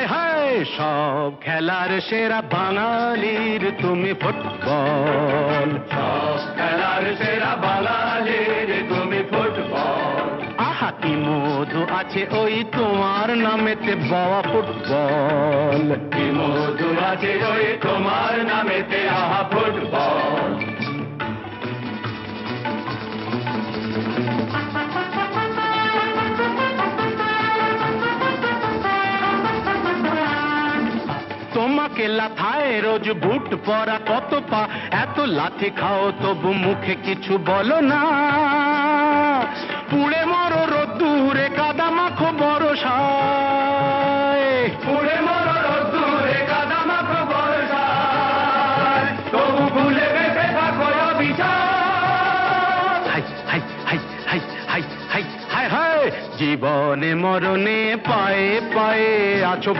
হায় হায় সব খেলার সেরা বাঙালির তুমি ফুটবল, সব খেলার সেরা বাঙালির তুমি ফুটবল। আহা কি মধু আছে ওই তোমার নামেতে বাবা ফুটবল, কি মধু আছে ওই তোমার নামেতে আহা ফুটবল। তোমাকে লাথায় রোজ বুট পরা কত পা, এত লাথি খাও তবু মুখে কিছু বলো না, পুড়ে মরো রোদ্দুরে কাদা মাখো বরসায়, পুড়ে মরো রোদ্দুরে কাদা মাখো বর্ষায়, তবু ভুলে বেঁচে থাকো অবিচার। High high high high high high high high, জীবনে মরণে পায়ে পায়ে আছো